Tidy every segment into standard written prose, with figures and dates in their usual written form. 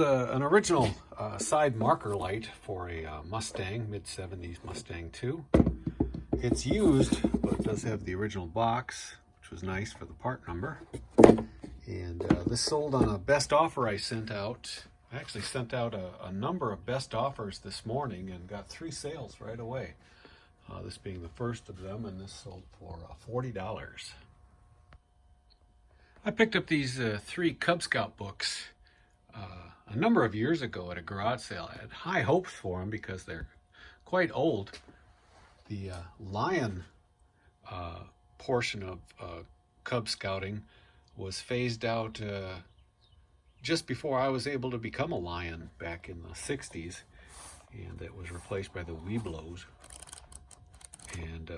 An original side marker light for a Mustang, mid-70s Mustang 2. It's used, but it does have the original box, which was nice for the part number. And this sold on a best offer I sent out. I actually sent out a number of best offers this morning and got 3 sales right away. This being the first of them, and this sold for $40. I picked up these 3 Cub Scout books a number of years ago at a garage sale. I had high hopes for them because they're quite old. The lion portion of Cub Scouting was phased out just before I was able to become a lion back in the 60s, and it was replaced by the Webelos. And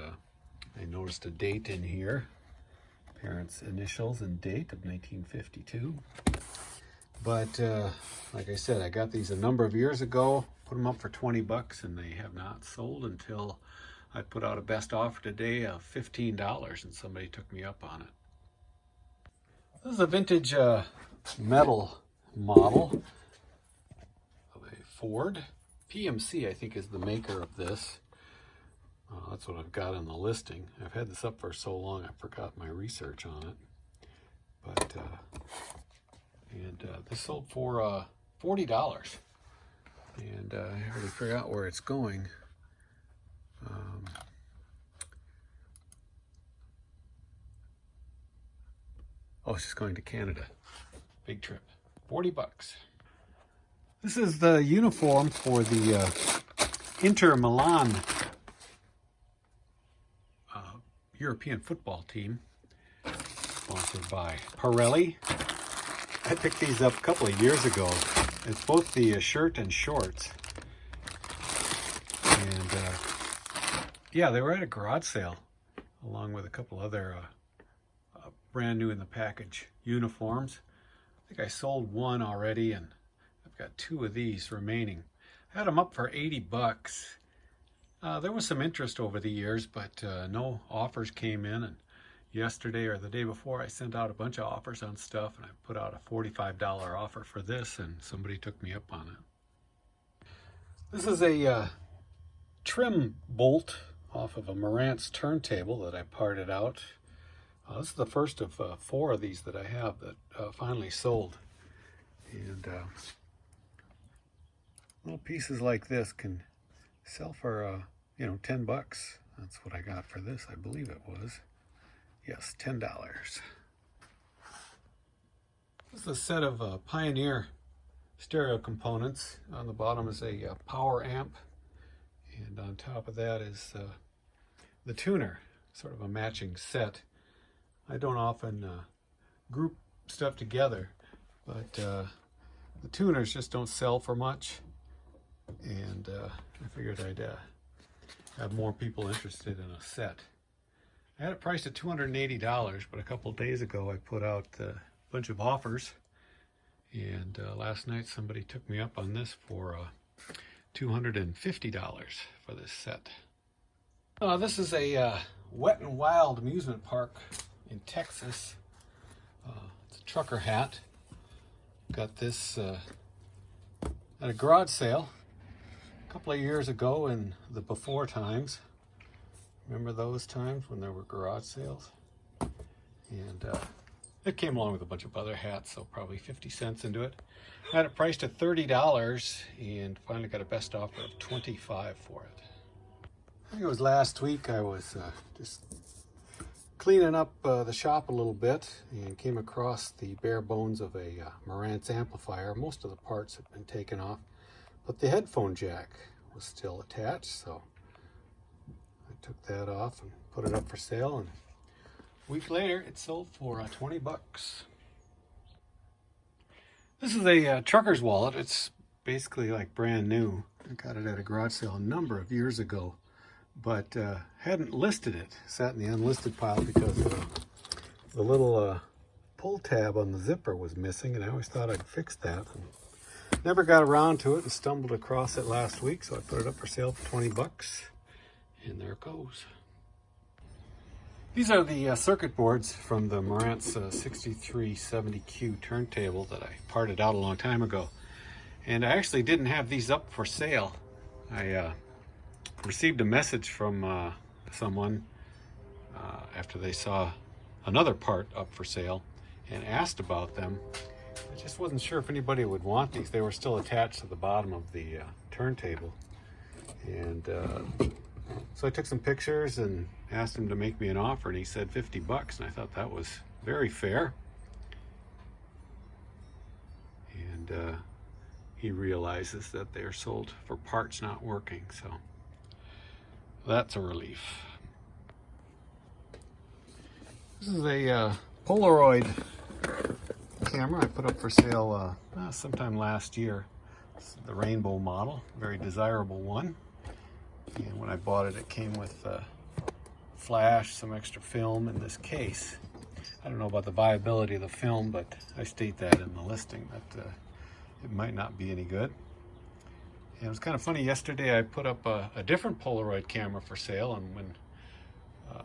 I noticed a date in here, parents' initials and date of 1952. But like I said, I got these a number of years ago, put them up for 20 bucks, and they have not sold until I put out a best offer today of $15, and somebody took me up on it. This is a vintage metal model of a Ford. PMC, I think, is the maker of this. That's what I've got on the listing. I've had this up for so long I forgot my research on it. But this sold for $40. And I already figured out where it's going. Oh, it's just going to Canada. Big trip. 40 bucks. This is the uniform for the Inter Milan European football team, sponsored by Pirelli. I picked these up a couple of years ago. It's both the shirt and shorts. And yeah, they were at a garage sale along with a couple other brand new in the package uniforms. I think I sold one already, and I've got 2 of these remaining. I had them up for 80 bucks. There was some interest over the years, but no offers came in. And yesterday or the day before, I sent out a bunch of offers on stuff, and I put out a $45 offer for this, and somebody took me up on it. This is a trim bolt off of a Marantz turntable that I parted out. This is the first of 4 of these that I have that finally sold. And little pieces like this can sell for 10 bucks. That's what I got for this, I believe it was. Yes, $10. This is a set of Pioneer stereo components. On the bottom is a power amp, and on top of that is the tuner, sort of a matching set. I don't often group stuff together, but the tuners just don't sell for much, and I figured I'd have more people interested in a set. I had it priced at $280, but a couple of days ago I put out a bunch of offers, and last night somebody took me up on this for $250 for this set. This is a Wet n Wild amusement park in Texas. It's a trucker hat. Got this at a garage sale a couple of years ago in the before times. Remember those times when there were garage sales? And it came along with a bunch of other hats, so probably 50 cents into it. I had it priced at $30 and finally got a best offer of $25 for it. I think it was last week I was just cleaning up the shop a little bit and came across the bare bones of a Marantz amplifier. Most of the parts had been taken off, but the headphone jack was still attached, so I took that off and put it up for sale, and a week later it sold for 20 bucks. This is a trucker's wallet. It's basically like brand new. I got it at a garage sale a number of years ago, but hadn't listed it. Sat in the unlisted pile because the little pull tab on the zipper was missing, and I always thought I'd fix that. And never got around to it and stumbled across it last week, so I put it up for sale for 20 bucks. And there it goes. These are the circuit boards from the Marantz 6370Q turntable that I parted out a long time ago. And I actually didn't have these up for sale. I received a message from someone after they saw another part up for sale and asked about them. I just wasn't sure if anybody would want these. They were still attached to the bottom of the turntable. And so I took some pictures and asked him to make me an offer, and he said 50 bucks, and I thought that was very fair. And he realizes that they're sold for parts not working, so that's a relief. This is a Polaroid camera I put up for sale sometime last year. This is the rainbow model, very desirable one. And when I bought it, it came with flash, some extra film, in this case. I don't know about the viability of the film, but I state that in the listing that it might not be any good. And it was kind of funny, yesterday I put up a different Polaroid camera for sale, and when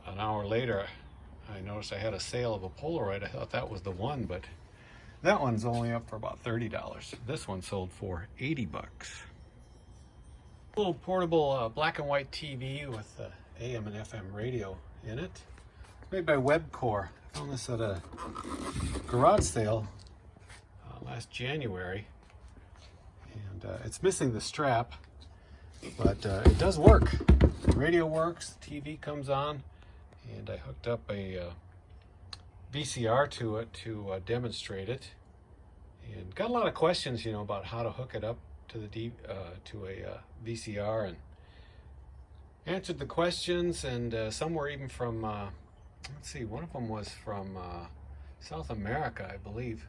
an hour later I noticed I had a sale of a Polaroid, I thought that was the one, but that one's only up for about $30. This one sold for 80 bucks. A little portable black and white TV with AM and FM radio in it. It's made by Webcore. I found this at a garage sale last January. And it's missing the strap, but it does work. The radio works, the TV comes on, and I hooked up a VCR to it to demonstrate it. And got a lot of questions, about how to hook it up to the VCR, and answered the questions. And some were even from let's see, one of them was from South America, I believe,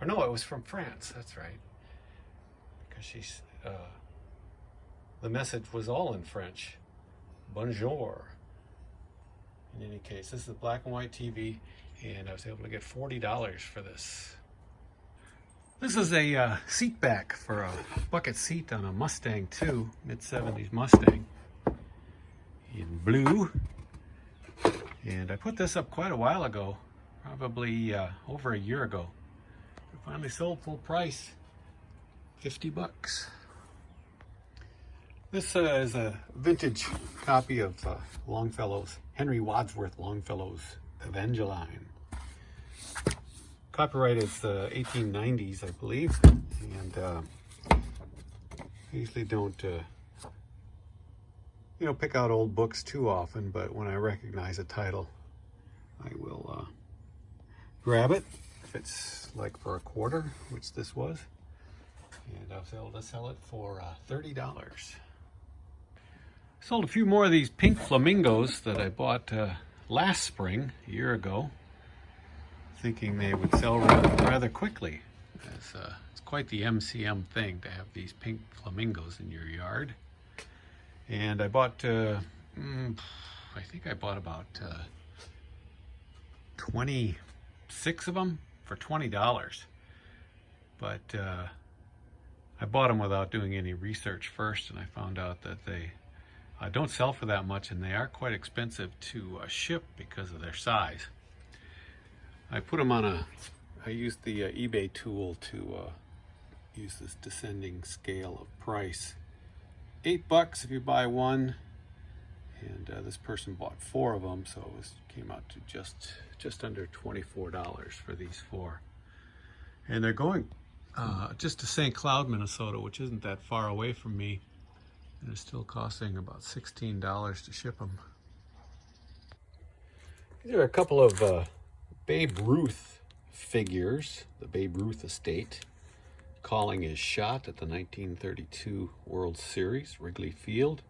or no, it was from France. That's right, because she's the message was all in French. Bonjour. In any case, this is a black and white TV, and I was able to get $40 for this. This is a seat back for a bucket seat on a Mustang 2, mid-70s Mustang in blue. And I put this up quite a while ago, probably over a year ago. It finally sold full price, 50 bucks. This is a vintage copy of Longfellow's, Henry Wadsworth Longfellow's Evangeline. Copyright is 1890s, I believe, and I usually don't, pick out old books too often, but when I recognize a title, I will grab it if it's like for a quarter, which this was, and I was able to sell it for $30. Sold a few more of these pink flamingos that I bought last spring, a year ago, thinking they would sell rather quickly. It's quite the MCM thing to have these pink flamingos in your yard. And I bought, I think I bought about 26 of them for $20. But I bought them without doing any research first, and I found out that they don't sell for that much, and they are quite expensive to ship because of their size. I put them on I used the eBay tool to use this descending scale of price. $8 if you buy one, and this person bought 4 of them, so it came out to just under $24 for these 4. And they're going just to St. Cloud, Minnesota, which isn't that far away from me, and it's still costing about $16 to ship them. These are a couple of Babe Ruth figures, the Babe Ruth estate. Calling his shot at the 1932 World Series, Wrigley Field.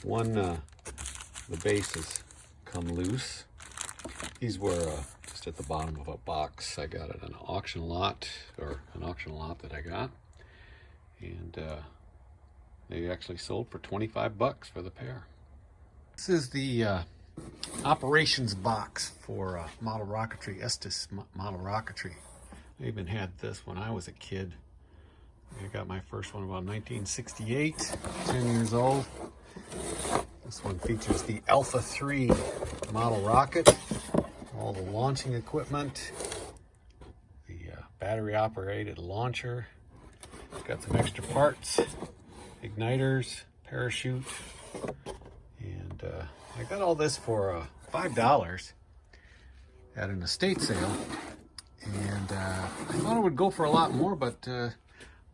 One, the bases come loose. These were just at the bottom of a box I got at an auction lot, or an auction lot that I got. And they actually sold for 25 bucks for the pair. This is the operations box for model rocketry, Estes model rocketry. I even had this when I was a kid. I got my first one about 1968, 10 years old. This one features the Alpha 3 model rocket, all the launching equipment, the battery operated launcher. got some extra parts, igniters, parachute, and I got all this for $5 at an estate sale. And I thought it would go for a lot more, but a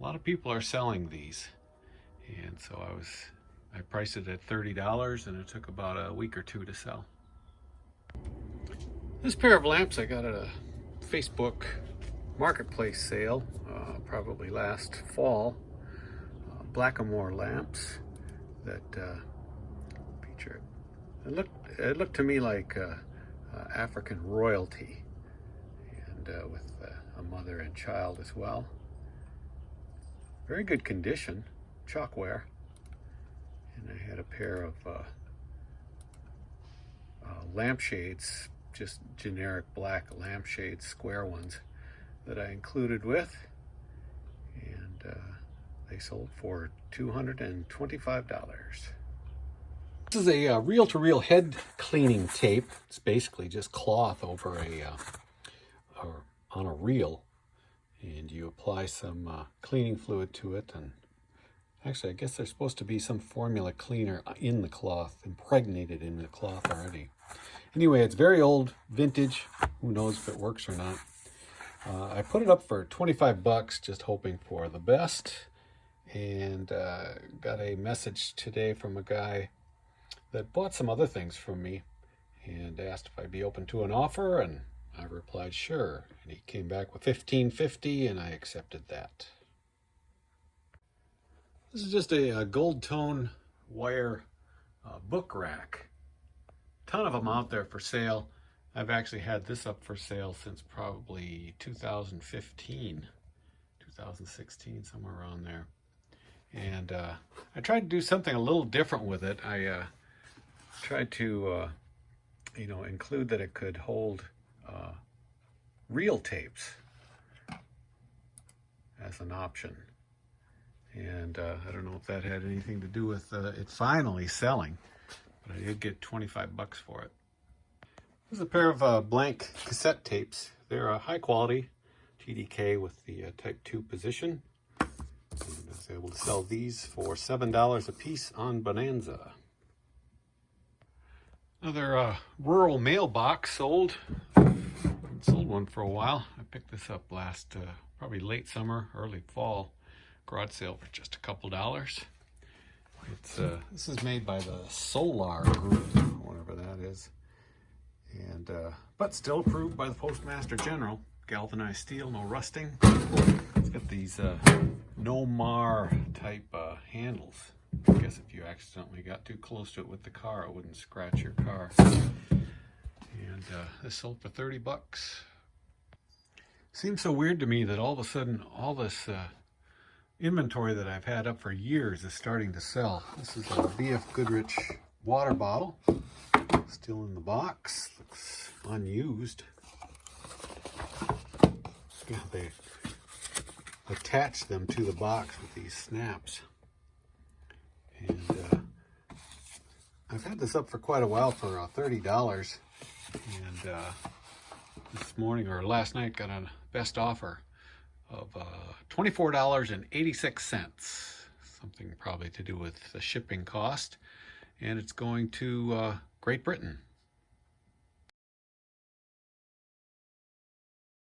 lot of people are selling these. And so I priced it at $30, and it took about a week or two to sell. This pair of lamps I got at a Facebook marketplace sale, probably last fall. Blackamoor lamps that feature. It looked to me like African royalty, and with a mother and child as well. Very good condition, chalkware. And I had a pair of lampshades, just generic black lampshades, square ones, that I included with, and they sold for $225. This is a reel-to-reel head cleaning tape. It's basically just cloth over on a reel, and you apply some cleaning fluid to it, and actually I guess there's supposed to be some formula cleaner in the cloth, impregnated in the cloth already. Anyway, it's very old, vintage. Who knows if it works or not. I put it up for 25 bucks, just hoping for the best, and got a message today from a guy that bought some other things from me and asked if I'd be open to an offer, and I replied sure, and he came back with $15.50, and I accepted that. This is just a gold tone wire book rack. Ton of them out there for sale. I've actually had this up for sale since probably 2015, 2016, somewhere around there. And I tried to do something a little different with it. I tried to, include that it could hold reel tapes as an option. And I don't know if that had anything to do with it finally selling, but I did get 25 bucks for it. This is a pair of blank cassette tapes. They're high quality TDK with the Type 2 position. And I was able to sell these for $7 a piece on Bonanza. Another rural mailbox sold. Sold one for a while. I picked this up last, probably late summer, early fall. Garage sale for just a couple dollars. It's this is made by the Solar Group, whatever that is, and but still approved by the Postmaster General. Galvanized steel, no rusting. It's got these no mar type handles. I guess if you accidentally got too close to it with the car, it wouldn't scratch your car. And this sold for 30 bucks. Seems so weird to me that all of a sudden all this inventory that I've had up for years is starting to sell. This is a BF Goodrich water bottle, still in the box, looks unused. Yeah, they attach them to the box with these snaps. And I've had this up for quite a while for $30, and this morning or last night got a best offer of $24.86, something probably to do with the shipping cost, and it's going to Great Britain.